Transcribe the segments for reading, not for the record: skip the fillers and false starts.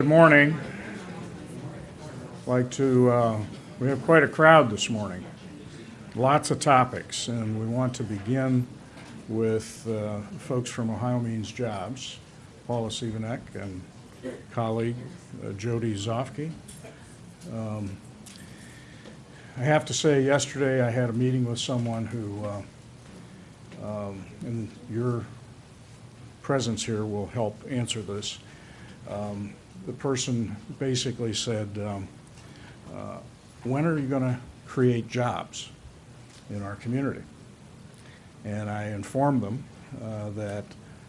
Good morning. We have quite a crowd this morning. Lots of topics, and we want to begin with folks from Ohio Means Jobs, Paula Siebeneck and colleague Jody Zofke. I have to say, yesterday I had a meeting with someone who, and your presence here will help answer this. The person basically said, when are you going to create jobs in our community? And I informed them that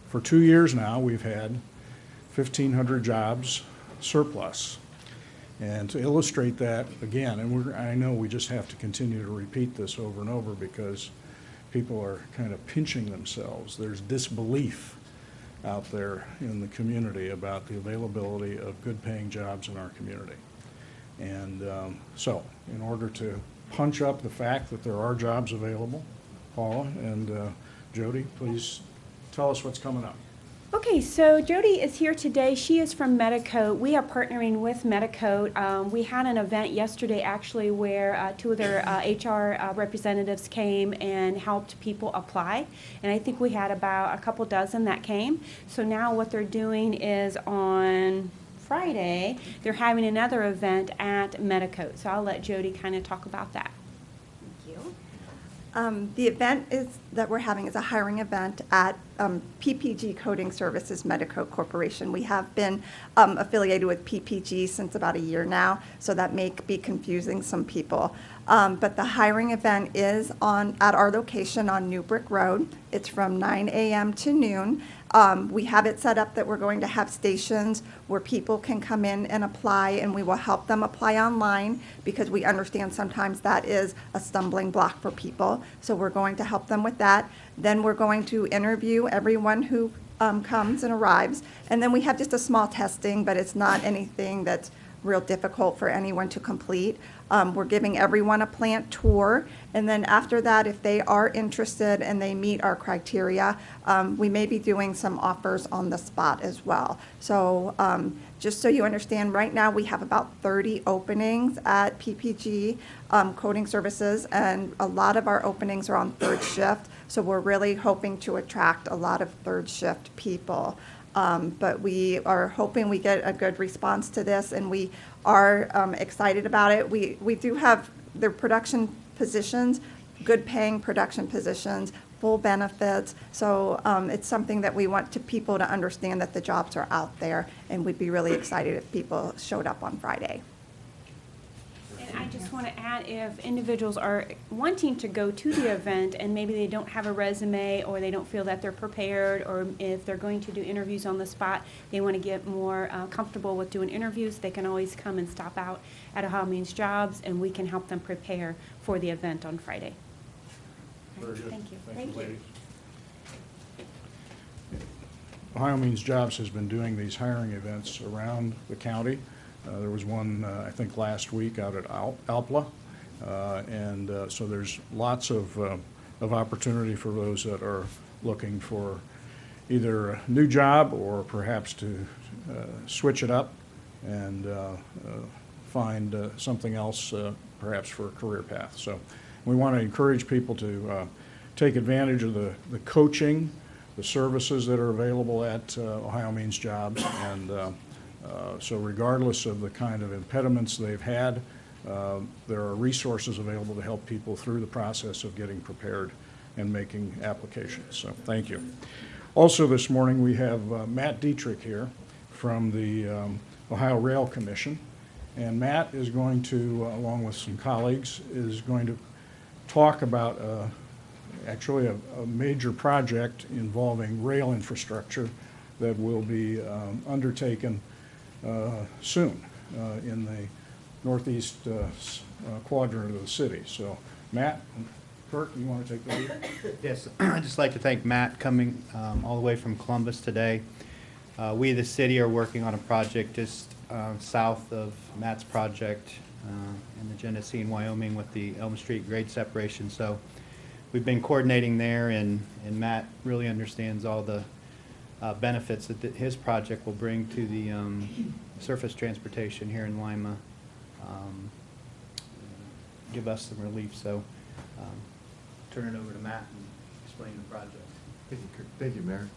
for 2 years now we've had 1,500 jobs surplus. And to illustrate that again, and I know we just have to continue to repeat this over and over because people are kind of pinching themselves. There's disbelief out there in the community about the availability of good paying jobs in our community. And so in order to punch up the fact that there are jobs available, Paula and Jody, please tell us what's coming up. Okay, so Jody is here today. She is from Medicoat. We are partnering with Medicoat. We had an event yesterday actually where two of their HR representatives came and helped people apply. And I think we had about a couple dozen that came. So now what they're doing is on Friday, they're having another event at Medicoat. So I'll let Jody kind of talk about that. The event that we're having is a hiring event at PPG Coding Services Medicoat Corporation. We have been affiliated with PPG since about a year now, so that may be confusing some people. But the hiring event is at our location on New Brick Road. It's from 9 a.m. to noon. We have it set up that we're going to have stations where people can come in and apply, and we will help them apply online because we understand sometimes that is a stumbling block for people. So we're going to help them with that. Then we're going to interview everyone who comes and arrives. And then we have just a small testing, but it's not anything that's real difficult for anyone to complete. We're giving everyone a plant tour, and then after that, if they are interested and they meet our criteria, we may be doing some offers on the spot as well. So just so you understand, right now we have about 30 openings at PPG Coding Services, and a lot of our openings are on third shift, so we're really hoping to attract a lot of third shift people. But we are hoping we get a good response to this, and we are excited about it. We do have the production positions, good paying production positions, full benefits. So it's something that we want people to understand that the jobs are out there, and we'd be really excited if people showed up on Friday. I just want to add, if individuals are wanting to go to the event and maybe they don't have a resume or they don't feel that they're prepared, or if they're going to do interviews on the spot, they want to get more comfortable with doing interviews, they can always come and stop out at Ohio Means Jobs, and we can help them prepare for the event on Friday. Very good. Thank you. Thank you, ladies. Ohio Means Jobs has been doing these hiring events around the county. There was one, I think, last week out at Alpla, and so there's lots of opportunity for those that are looking for either a new job or perhaps to switch it up and find something else, perhaps for a career path. So we want to encourage people to take advantage of the coaching, the services that are available at Ohio Means Jobs, and so regardless of the kind of impediments they've had, there are resources available to help people through the process of getting prepared and making applications. So thank you. Also this morning we have Matt Dietrich here from the Ohio Rail Commission. And Matt is going to, along with some colleagues, is going to talk about actually a major project involving rail infrastructure that will be undertaken soon in the northeast quadrant of the city. So Matt and Kirk, you want to take the lead? Yes, I'd just like to thank Matt coming all the way from Columbus today. We, the city, are working on a project just south of Matt's project in the Genesee in Wyoming with the Elm Street grade separation. So we've been coordinating there, and Matt really understands all the benefits that his project will bring to surface transportation here in Lima give us some relief. So turn it over to Matt and explain the project. Thank you, Mayor.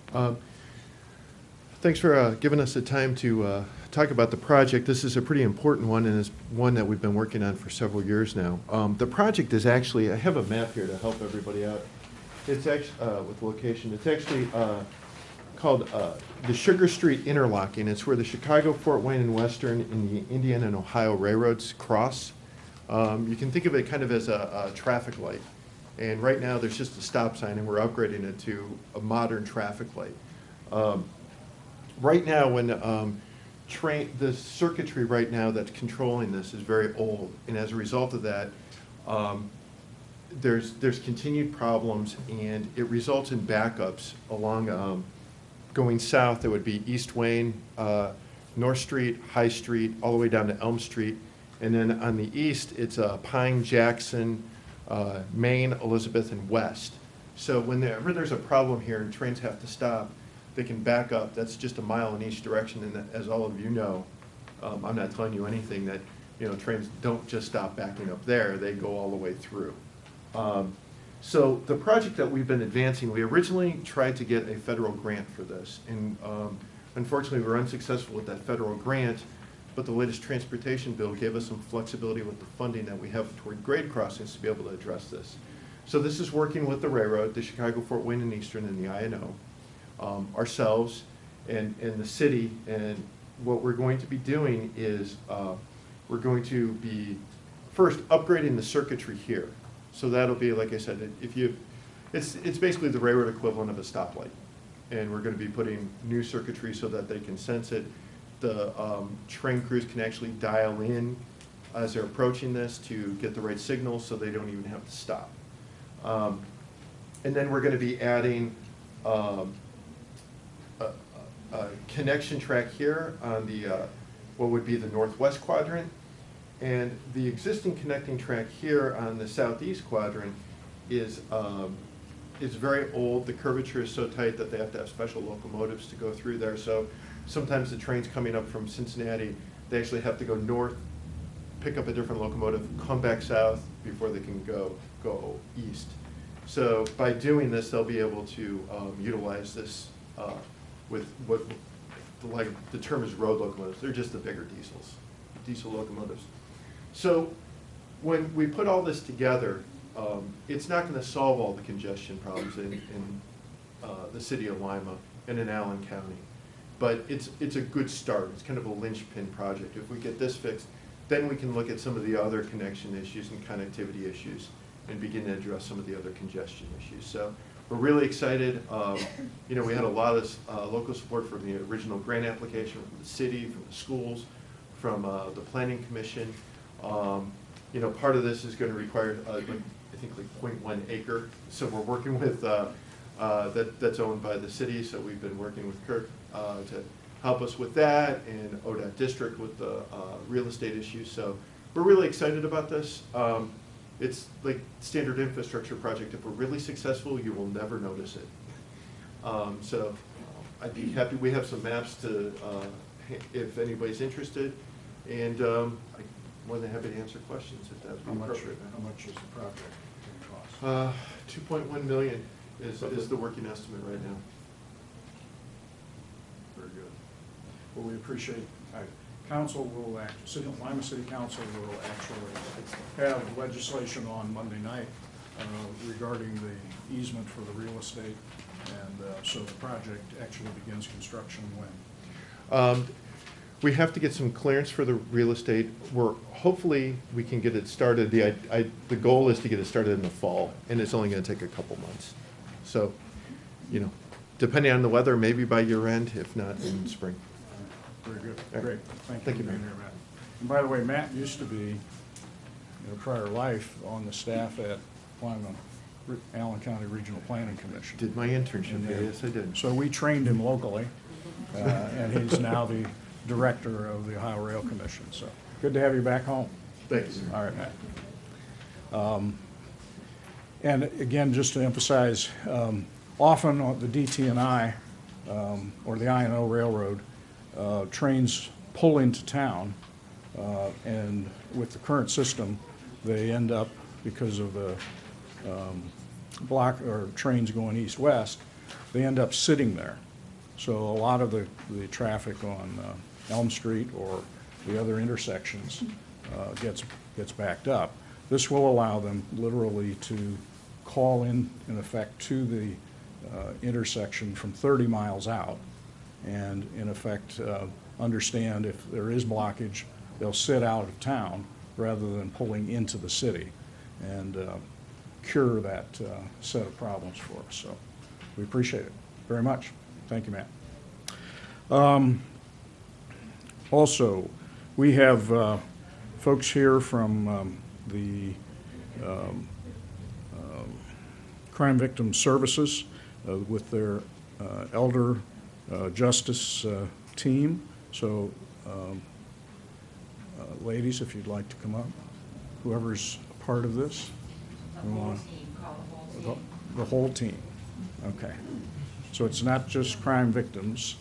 Thanks for giving us the time to talk about the project. This is a pretty important one, and it's one that we've been working on for several years now. The project is actually, I have a map here to help everybody out. It's actually, with the location, it's actually called the Sugar Street Interlocking. It's where the Chicago, Fort Wayne, and Western and the Indiana and Ohio railroads cross. You can think of it kind of as a traffic light. And right now, there's just a stop sign, and we're upgrading it to a modern traffic light. Right now, when the circuitry right now that's controlling this is very old, and as a result of that, there's continued problems, and it results in backups along going south. That would be East Wayne, North Street, High Street, all the way down to Elm Street, and then on the east, it's Pine, Jackson, Main, Elizabeth, and West. So whenever there's a problem here and trains have to stop, they can back up. That's just a mile in each direction, and as all of you know, I'm not telling you anything that, trains don't just stop backing up there. They go all the way through. So the project that we've been advancing, we originally tried to get a federal grant for this, and unfortunately we were unsuccessful with that federal grant, but the latest transportation bill gave us some flexibility with the funding that we have toward grade crossings to be able to address this. So this is working with the railroad, the Chicago, Fort Wayne, and Eastern, and the I&O, ourselves, and the city. And what we're going to be doing is we're going to be first upgrading the circuitry here. So that'll be, like I said, it's basically the railroad equivalent of a stoplight. And we're going to be putting new circuitry so that they can sense it. The train crews can actually dial in as they're approaching this to get the right signals so they don't even have to stop. And then we're going to be adding a connection track here on the what would be the northwest quadrant. And the existing connecting track here on the southeast quadrant is very old. The curvature is so tight that they have to have special locomotives to go through there. So sometimes the trains coming up from Cincinnati, they actually have to go north, pick up a different locomotive, come back south before they can go east. So by doing this, they'll be able to utilize this with what the term is road locomotives. They're just the bigger diesel locomotives. So when we put all this together, it's not going to solve all the congestion problems in the city of Lima and in Allen County. But it's a good start. It's kind of a linchpin project. If we get this fixed, then we can look at some of the other connection issues and connectivity issues and begin to address some of the other congestion issues. So we're really excited. We had a lot of local support from the original grant application, from the city, from the schools, from the planning commission. Part of this is going to require, I think, like 0.1 acre. So we're working with that's owned by the city. So we've been working with Kirk to help us with that, and ODOT district with the real estate issues. So we're really excited about this. It's like standard infrastructure project. If we're really successful, you will never notice it. So I'd be happy. We have some maps to, if anybody's interested, and I'm more than happy to answer questions if that's appropriate. How much is the project going to cost? $2.1 million is the working estimate right now. Very good. Well, we appreciate, council will Lima City Council will actually have legislation on Monday night regarding the easement for the real estate, and so the project actually begins construction when? We have to get some clearance for the real estate. Hopefully we can get it started. The goal is to get it started in the fall, and it's only going to take a couple months. So, depending on the weather, maybe by year end, if not in spring. Very good. Right. Great. Thank you Thank you, for being Mayor. here, Matt. And by the way, Matt used to be, in a prior life, on the staff at Allen County Regional Planning Commission. Did my internship And, there? Yes, I did. So we trained him locally, and he's now the director of the Ohio Rail Commission. So good to have you back home. Thanks. All right, Matt. And again, just to emphasize, often on the DT&I or the I&O Railroad, trains pull into town, and with the current system, they end up, because of the block or trains going east-west, they end up sitting there. So a lot of the traffic on Elm Street or the other intersections gets backed up. This will allow them literally to call in effect, to the intersection from 30 miles out, and in effect understand if there is blockage, they'll sit out of town rather than pulling into the city, and cure that set of problems for us. So we appreciate it very much. Thank you, Matt. Also, we have folks here from the Crime Victim Services with their elder justice team. So, ladies, if you'd like to come up, whoever's a part of this. The whole team. Okay. So it's not just Crime Victims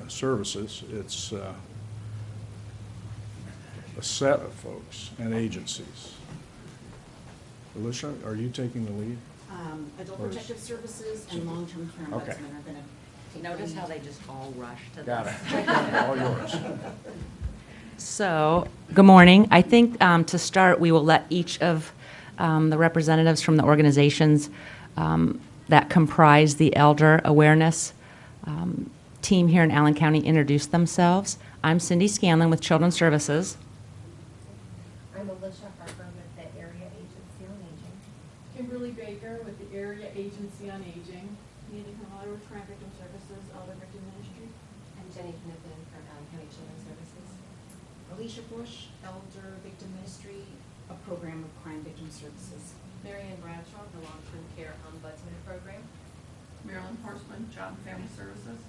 Services, it's a set of folks and agencies. Alicia, are you taking the lead? Adult Or is- Protective Services and Long-Term Care Okay. Ombudsman are gonna take Notice the how lead. they just all rush to this. Got it. All yours. So, good morning. I think to start, we will let each of the representatives from the organizations that comprise the elder awareness team here in Allen County introduce themselves. I'm Cynthia Scanlan with Children's Services. I'm Alicia Harper with the Area Agency on Aging. Kimberly Baker with the Area Agency on Aging. Neely with Crime Victim Services, Elder Victim Ministry. I'm Jenny Knippen from Allen County Children's Services. Alicia Bush, Elder Victim Ministry, a program of Crime Victim Services. Marianne Bradshaw, the Long-Term Care Ombudsman Program. Marilyn Horstman, Job and Family Services.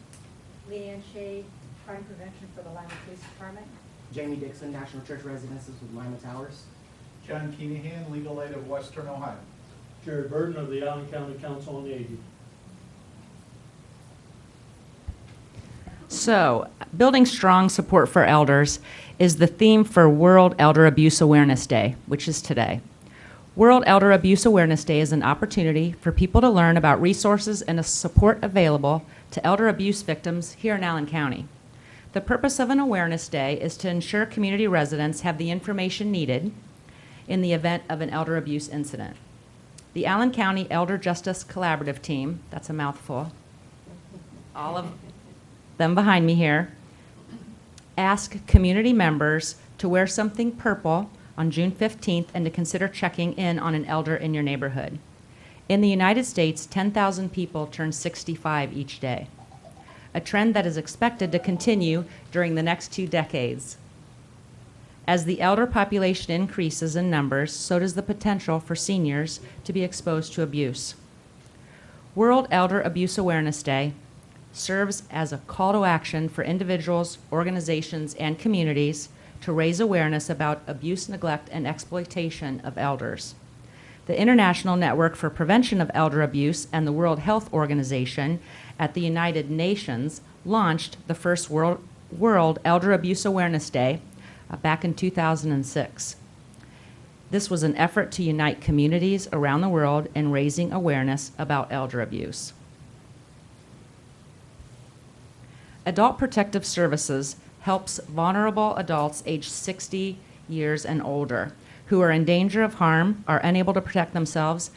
Leanne Shea, Crime Prevention for the Lima Police Department. Jamie Dixon, National Church Residences with Lima Towers. John Keenahan, Legal Aid of Western Ohio. Jerry Burton of the Allen County Council on Aging. So, building strong support for elders is the theme for World Elder Abuse Awareness Day, which is today. World Elder Abuse Awareness Day is an opportunity for people to learn about resources and the support available to elder abuse victims here in Allen County. The purpose of an Awareness Day is to ensure community residents have the information needed in the event of an elder abuse incident. The Allen County Elder Justice Collaborative Team, that's a mouthful, all of them behind me here, ask community members to wear something purple on June 15th and to consider checking in on an elder in your neighborhood. In the United States, 10,000 people turn 65 each day, a trend that is expected to continue during the next 2 decades. As the elder population increases in numbers, so does the potential for seniors to be exposed to abuse. World Elder Abuse Awareness Day serves as a call to action for individuals, organizations, and communities to raise awareness about abuse, neglect, and exploitation of elders. The International Network for Prevention of Elder Abuse and the World Health Organization at the United Nations launched the first World Elder Abuse Awareness Day back in 2006. This was an effort to unite communities around the world in raising awareness about elder abuse. Adult Protective Services helps vulnerable adults aged 60 years and older who are in danger of harm, are unable to protect themselves,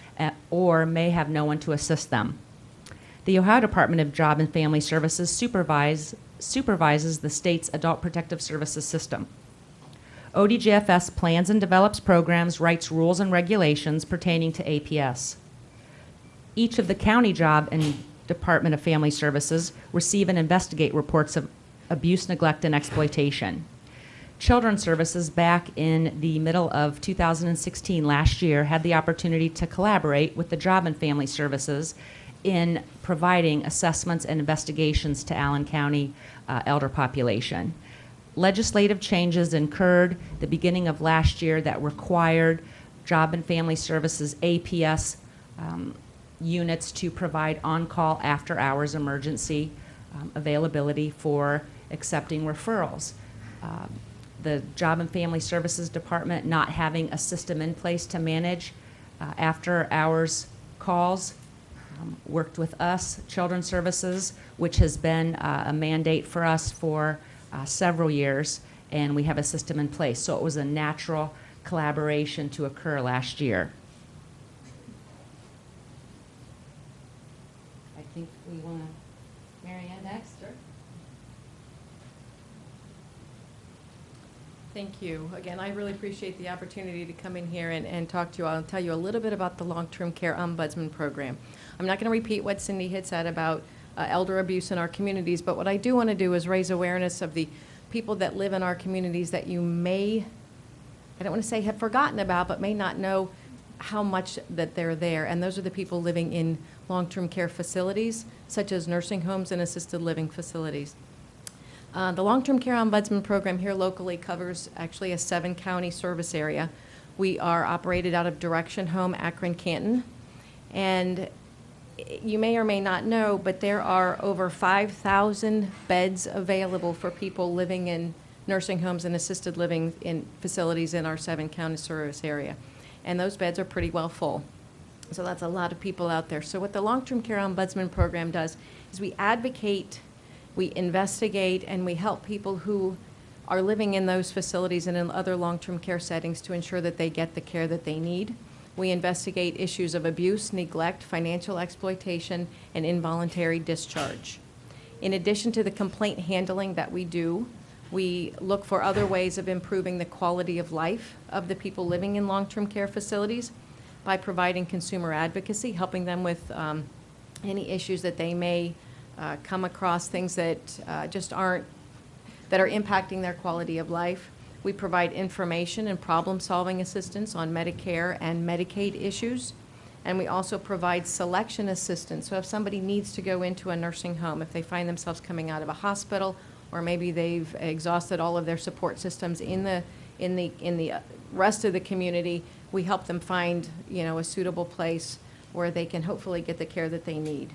or may have no one to assist them. The Ohio Department of Job and Family Services supervises the state's Adult Protective Services system. ODJFS plans and develops programs, writes rules and regulations pertaining to APS. Each of the county job and Department of Family Services receive and investigate reports of abuse, neglect, and exploitation. Children's Services, back in the middle of 2016, last year, had the opportunity to collaborate with the Job and Family Services in providing assessments and investigations to Allen County elder population. Legislative changes occurred the beginning of last year that required Job and Family Services APS units to provide on-call after-hours emergency availability for accepting referrals. the Job and Family Services Department not having a system in place to manage after-hours calls. Worked with us, Children's Services, which has been a mandate for us for several years, and we have a system in place. So it was a natural collaboration to occur last year. I think we want to, Mary Ann next, or? Thank you. Again, I really appreciate the opportunity to come in here and talk to you. I'll tell you a little bit about the Long-Term Care Ombudsman Program. I'm not going to repeat what Cindy had said about elder abuse in our communities, but what I do want to do is raise awareness of the people that live in our communities that you may, I don't want to say have forgotten about, but may not know how much that they're there. And those are the people living in long-term care facilities, such as nursing homes and assisted living facilities. The Long-Term Care Ombudsman Program here locally covers actually a 7-county service area. We are operated out of Direction Home, Akron, Canton. And you may or may not know, but there are over 5,000 beds available for people living in nursing homes and assisted living in facilities in our 7-county service area. And those beds are pretty well full. So that's a lot of people out there. So what the Long-Term Care Ombudsman Program does is we advocate, we investigate, and we help people who are living in those facilities and in other long-term care settings to ensure that they get the care that they need. We investigate issues of abuse, neglect, financial exploitation, and involuntary discharge. In addition to the complaint handling that we do, we look for other ways of improving the quality of life of the people living in long-term care facilities by providing consumer advocacy, helping them with any issues that they may come across, things that that are impacting their quality of life. We provide information and problem-solving assistance on Medicare and Medicaid issues. And we also provide selection assistance. So if somebody needs to go into a nursing home, if they find themselves coming out of a hospital, or maybe they've exhausted all of their support systems in the rest of the community, we help them find, a suitable place where they can hopefully get the care that they need.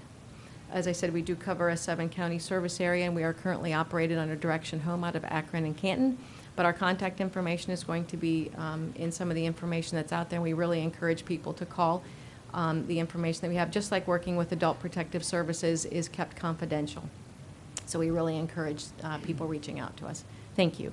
As I said, we do cover a 7-county service area, and we are currently operated under Direction Home out of Akron and Canton. But our contact information is going to be in some of the information that's out there. We really encourage people to call. The information that we have, just like working with Adult Protective Services, is kept confidential. So we really encourage people reaching out to us. Thank you.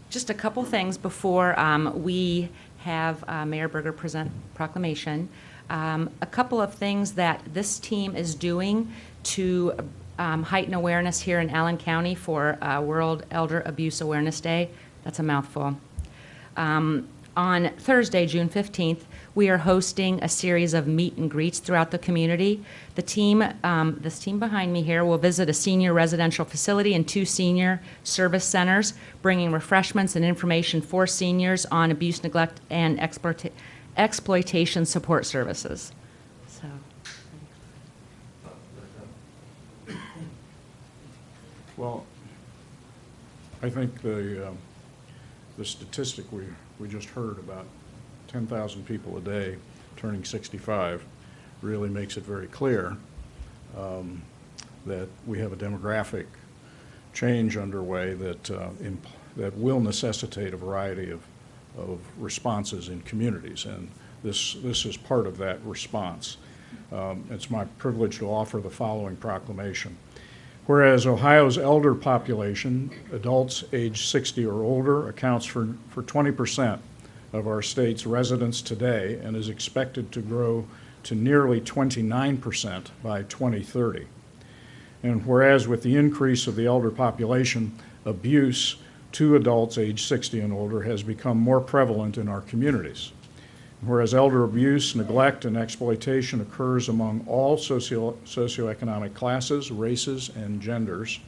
Just a couple things before we have Mayor Berger present proclamation. A couple of things that this team is doing to heighten awareness here in Allen County for World Elder Abuse Awareness Day. That's a mouthful. On Thursday, June 15th, we are hosting a series of meet and greets throughout the community. The team, this team behind me here, will visit a senior residential facility and 2 senior service centers, bringing refreshments and information for seniors on abuse, neglect, and exploitation support services. So. Well, I think the statistic we just heard about 10,000 people a day turning 65 really makes it very clear that we have a demographic change underway that will necessitate a variety of responses in communities, and this is part of that response. It's my privilege to offer the following proclamation. Whereas Ohio's elder population, adults age 60 or older, accounts for 20% of our state's residents today and is expected to grow to nearly 29% by 2030. And whereas with the increase of the elder population, abuse to adults age 60 and older has become more prevalent in our communities. Whereas elder abuse, neglect, and exploitation occurs among all socioeconomic classes, races, and genders,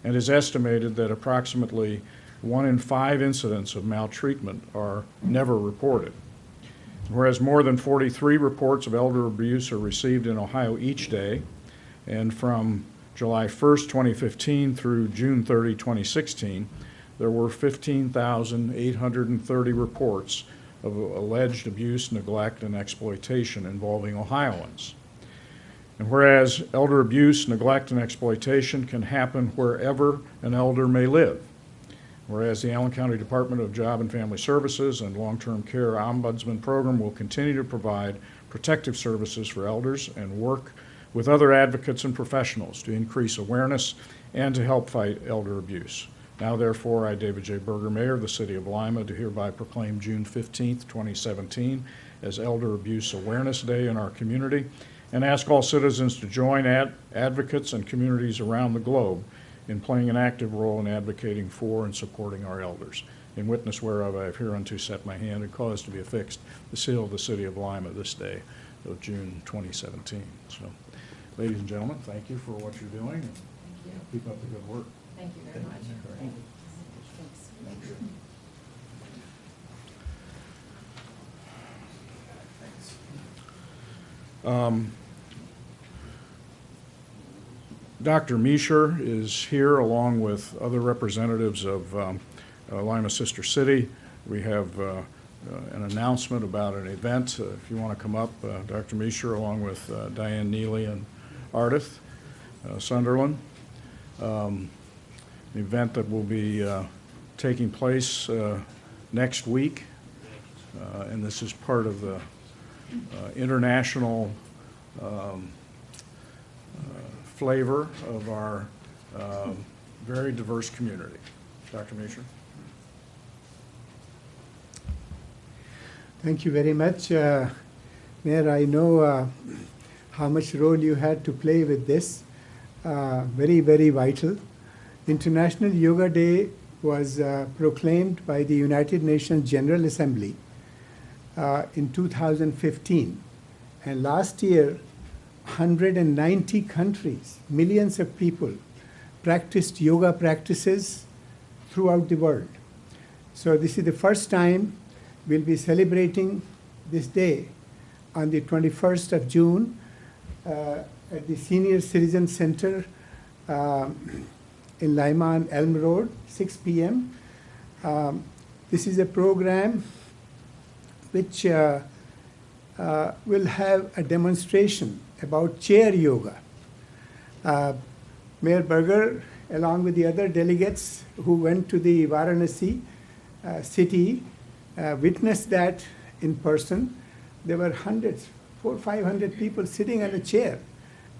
and is estimated that approximately 1 in 5 incidents of maltreatment are never reported. Whereas more than 43 reports of elder abuse are received in Ohio each day, and from July 1st, 2015 through June 30, 2016, there were 15,830 reports of alleged abuse, neglect, and exploitation involving Ohioans. And whereas elder abuse, neglect, and exploitation can happen wherever an elder may live. Whereas the Allen County Department of Job and Family Services and Long-Term Care Ombudsman Program will continue to provide protective services for elders and work with other advocates and professionals to increase awareness and to help fight elder abuse. Now, therefore, I, David J. Berger, Mayor of the City of Lima, do hereby proclaim June 15th, 2017 as Elder Abuse Awareness Day in our community, and ask all citizens to join advocates and communities around the globe in playing an active role in advocating for and supporting our elders. In witness whereof I have hereunto set my hand and caused to be affixed the seal of the City of Lima this day of June 2017. So, ladies and gentlemen, thank you for what you're doing. And keep up the good work. Thank you very much. Thank you. Dr. Mishr is here along with other representatives of Lima Sister City. We have an announcement about an event. If you want to come up, Dr. Mishr along with Diane Neely and Ardath, Sunderland. An event that will be taking place next week, and this is part of the international flavor of our very diverse community. Dr. Mishr. Thank you very much. Mayor, I know how much role you had to play with this. Very, very vital. International Yoga Day was proclaimed by the United Nations General Assembly in 2015. And last year, 190 countries, millions of people practiced yoga practices throughout the world. So this is the first time we'll be celebrating this day on the 21st of June at the Senior Citizen Center in Lima on Elm Road, 6 p.m. This is a program which will have a demonstration about chair yoga. Mayor Berger, along with the other delegates who went to the Varanasi city, witnessed that in person. There were hundreds, 400 or 500 people sitting on a chair,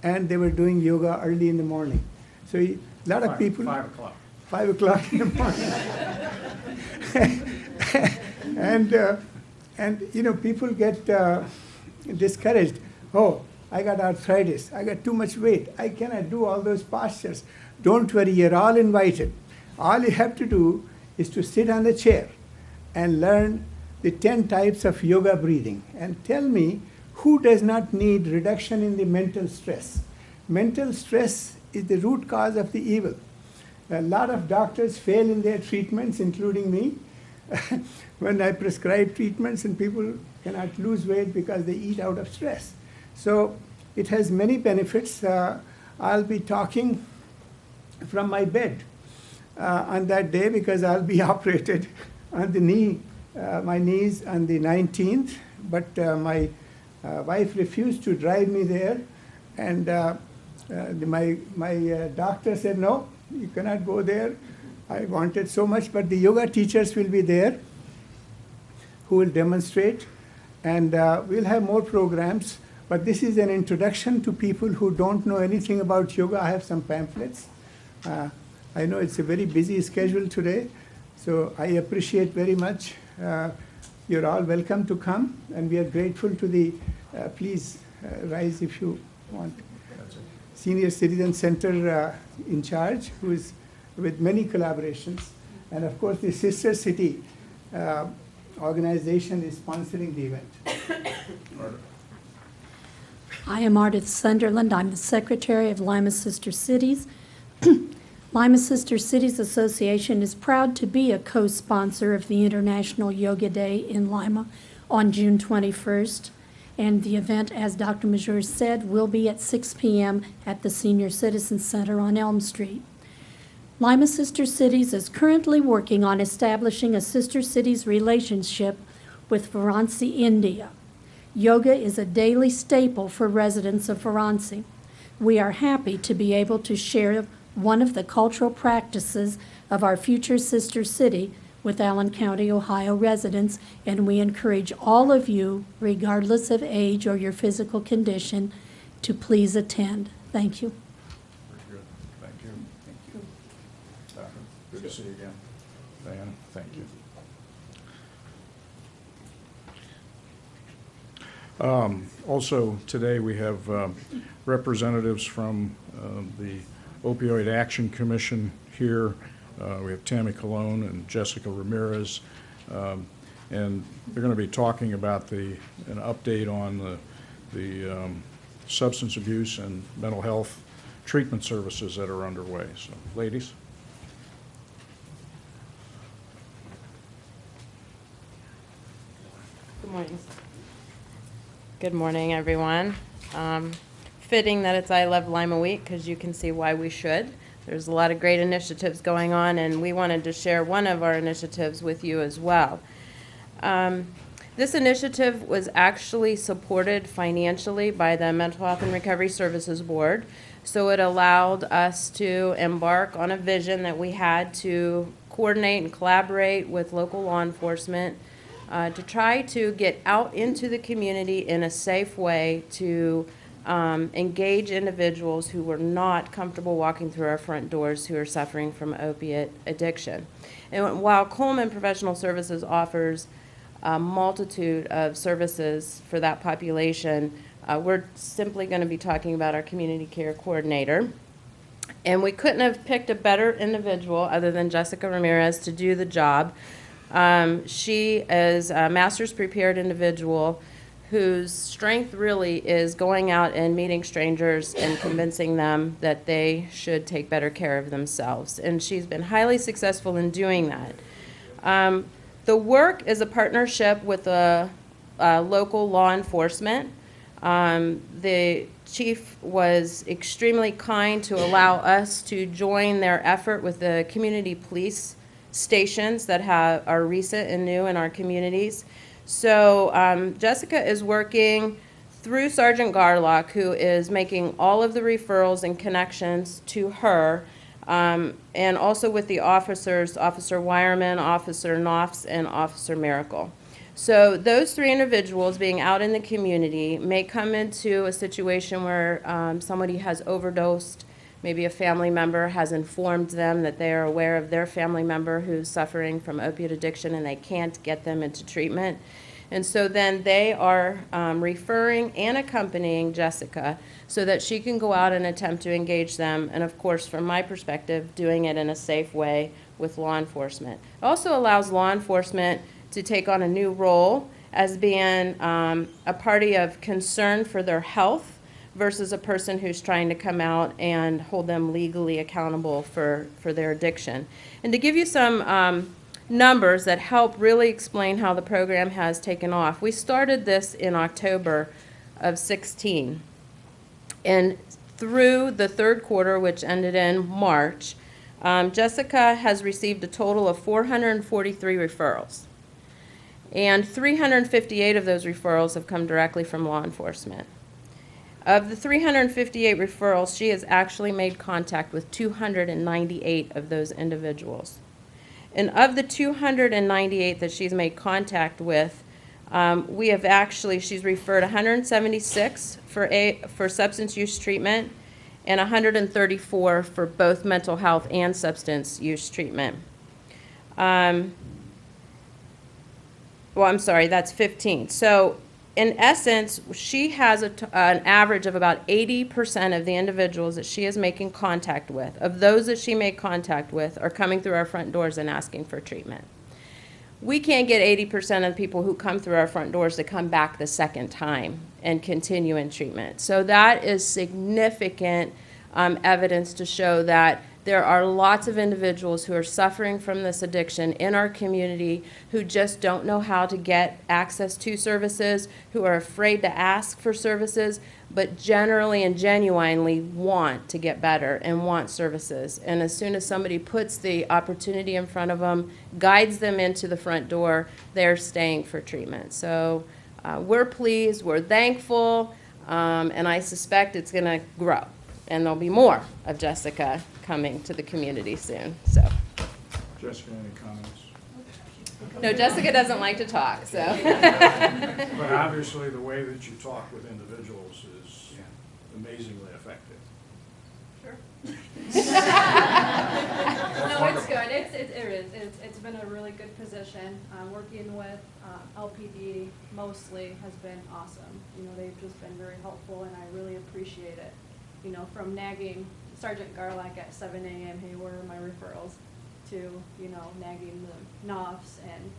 and they were doing yoga early in the morning. So a lot of people. 5 o'clock. 5 o'clock in the morning. And you know, people get discouraged. Oh, I got arthritis. I got too much weight. I cannot do all those postures. Don't worry, you're all invited. All you have to do is to sit on the chair and learn the 10 types of yoga breathing. And tell me, who does not need reduction in the mental stress? Mental stress is the root cause of the evil. A lot of doctors fail in their treatments, including me. When I prescribe treatments and people cannot lose weight because they eat out of stress. So it has many benefits. I'll be talking from my bed on that day because I'll be operated on the knee, my knees on the 19th. But my wife refused to drive me there, and my doctor said, no, you cannot go there. I wanted so much, but the yoga teachers will be there who will demonstrate, and we'll have more programs. But this is an introduction to people who don't know anything about yoga. I have some pamphlets. I know it's a very busy schedule today, so I appreciate very much. You're all welcome to come, and we are grateful to the, please rise if you want, Senior Citizen Center in charge, who is with many collaborations. And of course, the Sister City organization is sponsoring the event. I am Ardath Sunderland. I'm the secretary of Lima Sister Cities. Lima Sister Cities Association is proud to be a co-sponsor of the International Yoga Day in Lima on June 21st. And the event, as Dr. Mishr said, will be at 6 p.m. at the Senior Citizen Center on Elm Street. Lima Sister Cities is currently working on establishing a Sister Cities relationship with Varanasi, India. Yoga is a daily staple for residents of Varanasi. We are happy to be able to share one of the cultural practices of our future sister city with Allen County, Ohio residents, and we encourage all of you, regardless of age or your physical condition, to please attend. Thank you. Very good. Thank you. Thank you. Doctor, good to see you again. Diana, thank you. Also, today we have representatives from the Opioid Action Commission here. We have Tammie Colon and Jessica Ramirez, and they're going to be talking about an update on the substance abuse and mental health treatment services that are underway. So, ladies. Good morning. Good morning, everyone. Fitting that it's I Love Lima Week, because you can see why we should. There's a lot of great initiatives going on, and we wanted to share one of our initiatives with you as well. This initiative was actually supported financially by the Mental Health and Recovery Services Board, so it allowed us to embark on a vision that we had to coordinate and collaborate with local law enforcement to try to get out into the community in a safe way to engage individuals who were not comfortable walking through our front doors who are suffering from opiate addiction. And while Coleman Professional Services offers a multitude of services for that population, we're simply going to be talking about our community care coordinator. And we couldn't have picked a better individual other than Jessica Ramirez to do the job. She is a master's prepared individual whose strength really is going out and meeting strangers and convincing them that they should take better care of themselves. And she's been highly successful in doing that. The work is a partnership with the local law enforcement. The chief was extremely kind to allow us to join their effort with the community police stations that are recent and new in our communities. So Jessica is working through Sergeant Garlock, who is making all of the referrals and connections to her, and also with the officers, Officer Wireman, Officer Knopfs, and Officer Miracle. So those three individuals being out in the community may come into a situation where somebody has overdosed. Maybe a family member has informed them that they are aware of their family member who's suffering from opiate addiction and they can't get them into treatment. And so then they are referring and accompanying Jessica so that she can go out and attempt to engage them. And of course, from my perspective, doing it in a safe way with law enforcement. It also allows law enforcement to take on a new role as being a party of concern for their health versus a person who's trying to come out and hold them legally accountable for their addiction. And to give you some numbers that help really explain how the program has taken off, we started this in October of 16. And through the third quarter, which ended in March, Jessica has received a total of 443 referrals. And 358 of those referrals have come directly from law enforcement. Of the 358 referrals, she has actually made contact with 298 of those individuals. And of the 298 that she's made contact with, she's referred 176 for substance use treatment and 134 for both mental health and substance use treatment. That's 15. So in essence, she has an average of about 80% of the individuals that she is making contact with, of those that she made contact with, are coming through our front doors and asking for treatment. We can't get 80% of the people who come through our front doors to come back the second time and continue in treatment. So that is significant evidence to show that there are lots of individuals who are suffering from this addiction in our community who just don't know how to get access to services, who are afraid to ask for services, but generally and genuinely want to get better and want services. And as soon as somebody puts the opportunity in front of them, guides them into the front door, they're staying for treatment. So we're pleased, we're thankful, and I suspect it's going to grow. And there'll be more of Jessica coming to the community soon, so. Jessica, any comments? No, Jessica doesn't like to talk, so. But obviously, the way that you talk with individuals is amazingly effective. Sure. No, it's good. It's been a really good position. Working with LPD mostly has been awesome. You know, they've just been very helpful, and I really appreciate it. You know, from nagging Sergeant Garlock at 7 a.m., hey, where are my referrals, to, you know, nagging the NOFs and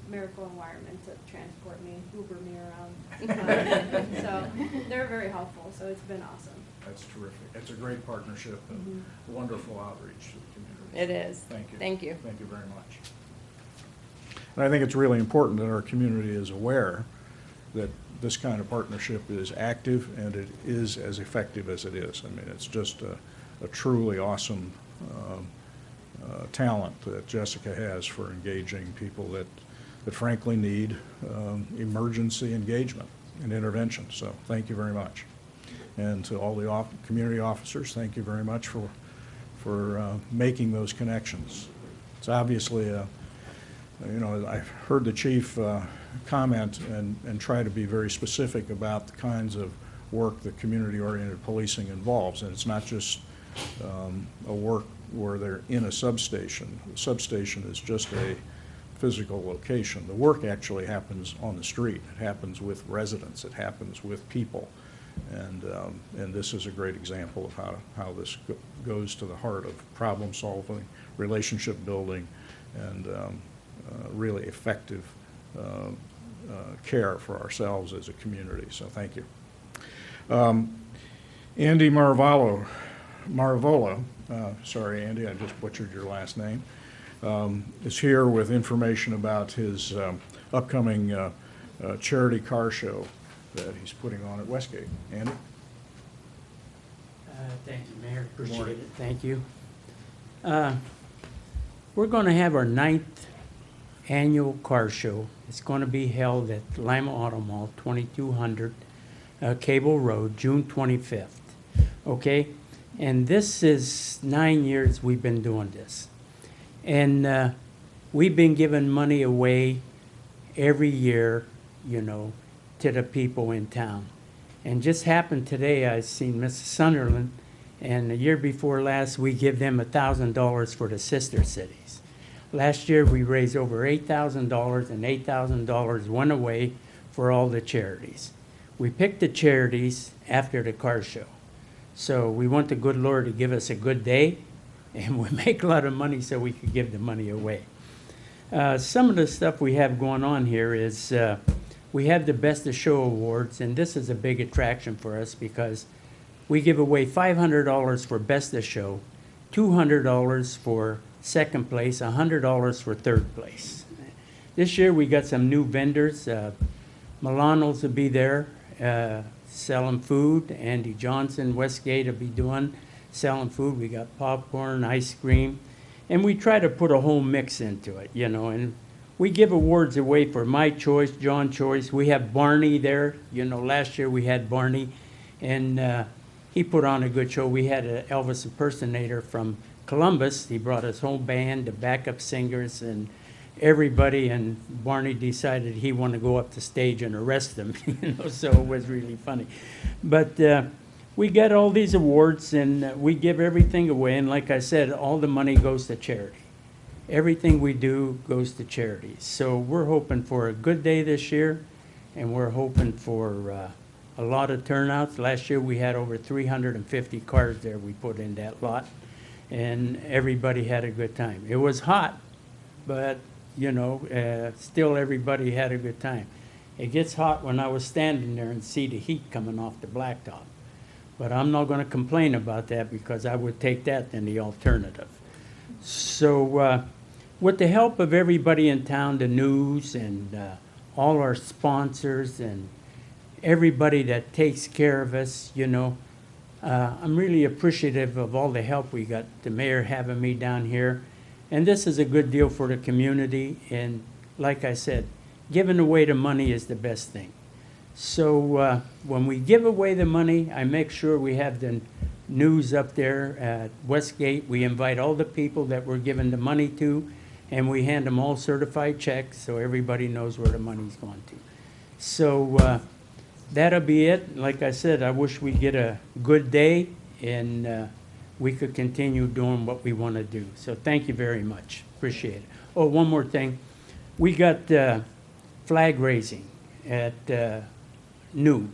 Miracle Environment to transport me, Uber me around. So they're very helpful, so it's been awesome. That's terrific. It's a great partnership and wonderful outreach to the community. It is. Thank you. Thank you. Thank you very much. And I think it's really important that our community is aware that this kind of partnership is active and it is as effective as it is. I mean, it's just a truly awesome talent that Jessica has for engaging people that frankly need emergency engagement and intervention. So thank you very much. And to all the community officers, thank you very much for making those connections. It's obviously you know, I've heard the chief comment and try to be very specific about the kinds of work that community-oriented policing involves. And it's not just a work where they're in a substation. The substation is just a physical location. The work actually happens on the street. It happens with residents. It happens with people. And this is a great example of how this goes to the heart of problem solving, relationship building, and really effective care for ourselves as a community. So thank you. Andy Maravola, sorry Andy, I just butchered your last name, is here with information about his upcoming charity car show that he's putting on at Westgate. Andy? Thank you, Mayor. Appreciate morning. it. Thank you. We're going to have our 9th annual car show. It's going to be held at Lima Auto Mall, 2200 Cable Road, June 25th. Okay? And this is 9 years we've been doing this. And we've been giving money away every year, you know, to the people in town. And just happened today, I seen Mrs. Sunderland, and the year before last, we give them $1,000 for the sister cities. Last year, we raised over $8,000, and $8,000 went away for all the charities. We picked the charities after the car show. So we want the good Lord to give us a good day, and we make a lot of money so we could give the money away. Some of the stuff we have going on here is we have the Best of Show Awards, and this is a big attraction for us because we give away $500 for Best of Show, $200 for second place, $100 for third place. This year we got some new vendors. Milano's will be there selling food. Andy Johnson, Westgate will be selling food. We got popcorn, ice cream, and we try to put a whole mix into it, you know, and we give awards away for My Choice, John Choice. We have Barney there. You know, last year we had Barney, and he put on a good show. We had an Elvis impersonator from Columbus. He brought his whole band, the backup singers, and everybody, and Barney decided he wanted to go up the stage and arrest them, you know, so it was really funny. But we get all these awards, and we give everything away, and like I said, all the money goes to charity. Everything we do goes to charity. So we're hoping for a good day this year, and we're hoping for a lot of turnouts. Last year we had over 350 cars there we put in that lot, and everybody had a good time. It was hot, but you know, still everybody had a good time. It gets hot when I was standing there and see the heat coming off the blacktop. But I'm not going to complain about that because I would take that than the alternative. So with the help of everybody in town, the news and all our sponsors and everybody that takes care of us, you know, I'm really appreciative of all the help we got, the mayor having me down here. And this is a good deal for the community. And like I said, giving away the money is the best thing. So when we give away the money, I make sure we have the news up there at Westgate. We invite all the people that we're giving the money to, and we hand them all certified checks so everybody knows where the money's going to. So that'll be it. Like I said, I wish we get a good day and we could continue doing what we want to do. So thank you very much. Appreciate it. Oh, one more thing. We got flag raising at noon.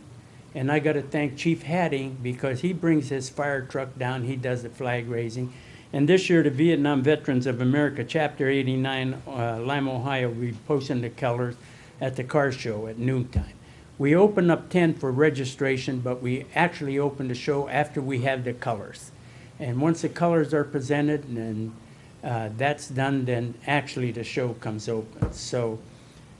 And I got to thank Chief Hadding because he brings his fire truck down. He does the flag raising. And this year, the Vietnam Veterans of America, Chapter 89, Lima, Ohio, will be posting the colors at the car show at noontime. We open up 10 for registration, but we actually open the show after we have the colors. And once the colors are presented and that's done, then actually the show comes open. So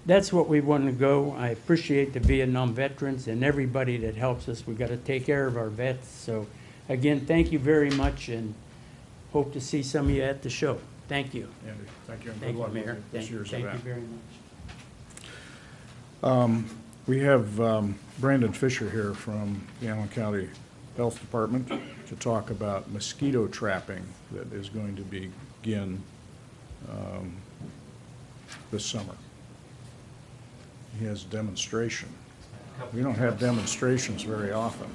that's what we want to go. I appreciate the Vietnam veterans and everybody that helps us. We've got to take care of our vets. So again, thank you very much and hope to see some of you at the show. Thank you. Andy, thank you, and Thank good you, luck Mayor. with this year's Thank you event. very much. We have Brandon Fischer here from the Allen County Health Department to talk about mosquito trapping that is going to begin this summer. He has a demonstration. We don't have demonstrations very often.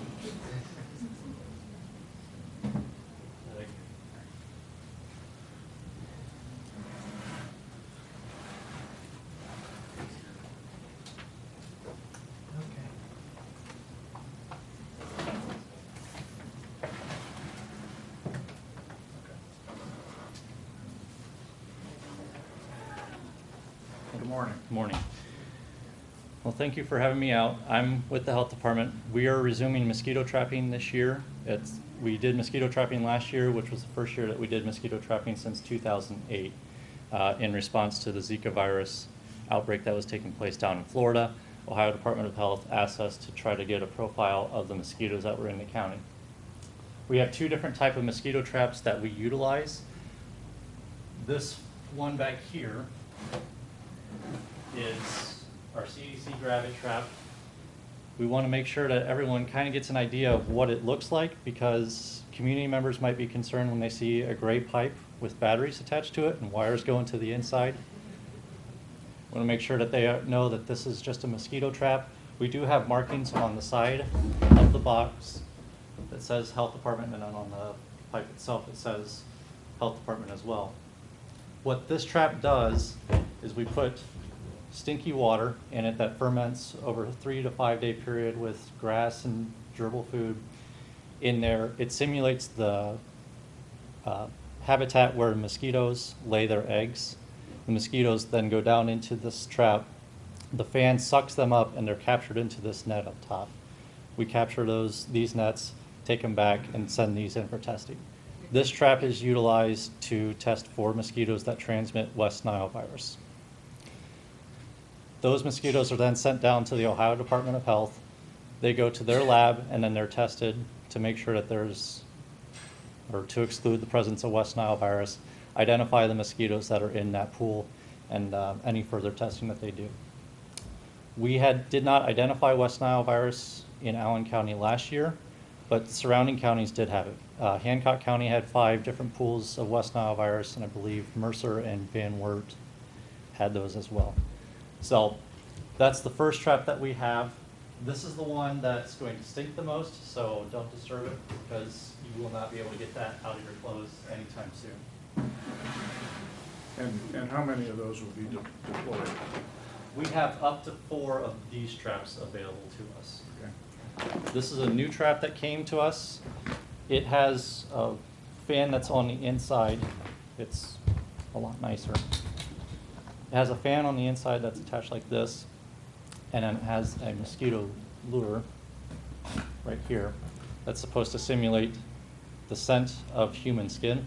Good morning. Good morning. Well, thank you for having me out. I'm with the health department. We are resuming mosquito trapping this year. We did mosquito trapping last year, which was the first year that we did mosquito trapping since 2008 in response to the Zika virus outbreak that was taking place down in Florida. Ohio Department of Health asked us to try to get a profile of the mosquitoes that were in the county. We have two different types of mosquito traps that we utilize. This one back here is our CDC Gravit trap. We want to make sure that everyone kind of gets an idea of what it looks like because community members might be concerned when they see a gray pipe with batteries attached to it and wires going to the inside. We want to make sure that they know that this is just a mosquito trap. We do have markings on the side of the box that says Health Department, and then on the pipe itself it says Health Department as well. What this trap does is we put stinky water in it that ferments over a 3 to 5 day period with grass and gerbil food in there. It simulates the habitat where mosquitoes lay their eggs. The mosquitoes then go down into this trap. The fan sucks them up and they're captured into this net up top. We capture these nets, take them back, and send these in for testing. This trap is utilized to test for mosquitoes that transmit West Nile virus. Those mosquitoes are then sent down to the Ohio Department of Health. They go to their lab and then they're tested to make sure that to exclude the presence of West Nile virus, identify the mosquitoes that are in that pool, and any further testing that they do. We did not identify West Nile virus in Allen County last year, but surrounding counties did have it. Hancock County had 5 different pools of West Nile virus, and I believe Mercer and Van Wert had those as well. So that's the first trap that we have. This is the one that's going to stink the most, so don't disturb it because you will not be able to get that out of your clothes anytime soon. And how many of those will be deployed? We have up to 4 of these traps available to us. Okay. This is a new trap that came to us. It has a fan that's on the inside. It's a lot nicer. It has a fan on the inside that's attached like this, and then it has a mosquito lure right here that's supposed to simulate the scent of human skin.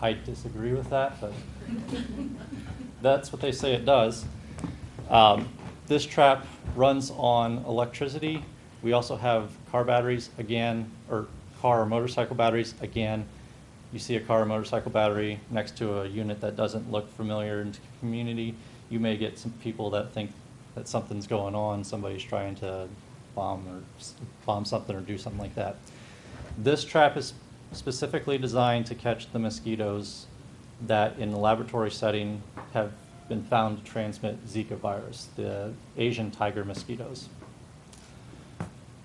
I disagree with that, but that's what they say it does. This trap runs on electricity. We also have car batteries, again, or car or motorcycle batteries. Again, you see a car or motorcycle battery next to a unit that doesn't look familiar in the community, you may get some people that think that something's going on, somebody's trying to bomb something or do something like that. This trap is specifically designed to catch the mosquitoes that in the laboratory setting have been found to transmit Zika virus, the Asian tiger mosquitoes.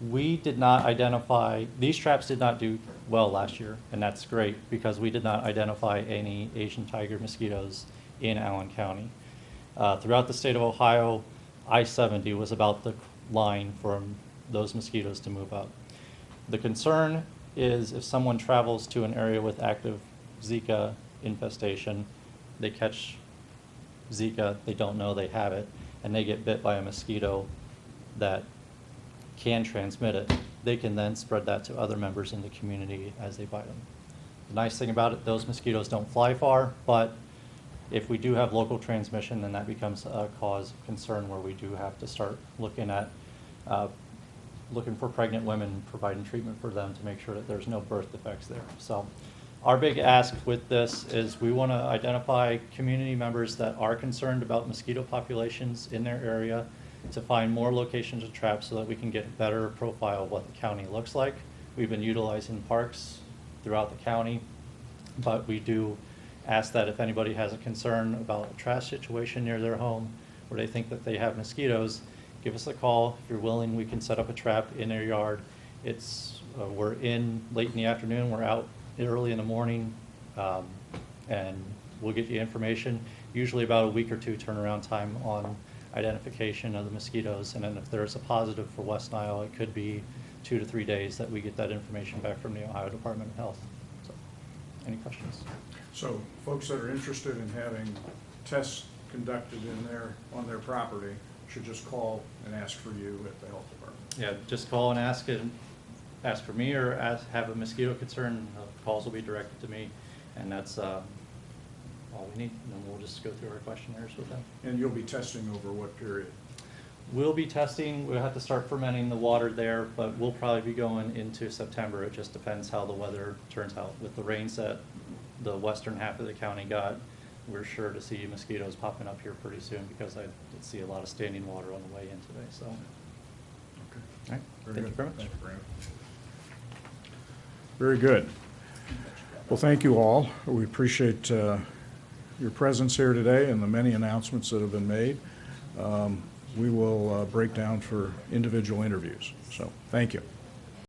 We did not identify, these traps did not do well last year, and that's great because we did not identify any Asian tiger mosquitoes in Allen County. Throughout the state of Ohio, I-70 was about the line for those mosquitoes to move up. The concern is if someone travels to an area with active Zika infestation, they catch Zika, they don't know they have it, and they get bit by a mosquito that can transmit it, they can then spread that to other members in the community as they bite them. The nice thing about it, those mosquitoes don't fly far, but if we do have local transmission, then that becomes a cause of concern where we do have to start looking at looking for pregnant women, providing treatment for them to make sure that there's no birth defects there. So our big ask with this is we want to identify community members that are concerned about mosquito populations in their area to find more locations of traps so that we can get a better profile of what the county looks like. We've been utilizing parks throughout the county, but we do ask that if anybody has a concern about a trash situation near their home or they think that they have mosquitoes, give us a call. If you're willing, we can set up a trap in their yard. We're in late in the afternoon, we're out early in the morning, and we'll get you information. Usually about a week or two turnaround time on identification of the mosquitoes, and then if there's a positive for West Nile, it could be 2 to 3 days that we get that information back from the Ohio Department of Health. So, any questions? So folks that are interested in having tests conducted on their property should just call and ask for you at the health department. Yeah, just call and ask for me or have a mosquito concern. Calls will be directed to me, and that's all we need. And then we'll just go through our questionnaires with them. And you'll be testing over what period? We'll be testing. We'll have to start fermenting the water there, but we'll probably be going into September. It just depends how the weather turns out. With the rains that the western half of the county got, we're sure to see mosquitoes popping up here pretty soon because I did see a lot of standing water on the way in today. So, okay. All right. Thank you very much. Thanks, Brandon. Very good. Well, thank you all. We appreciate your presence here today and the many announcements that have been made. We will break down for individual interviews. So, thank you.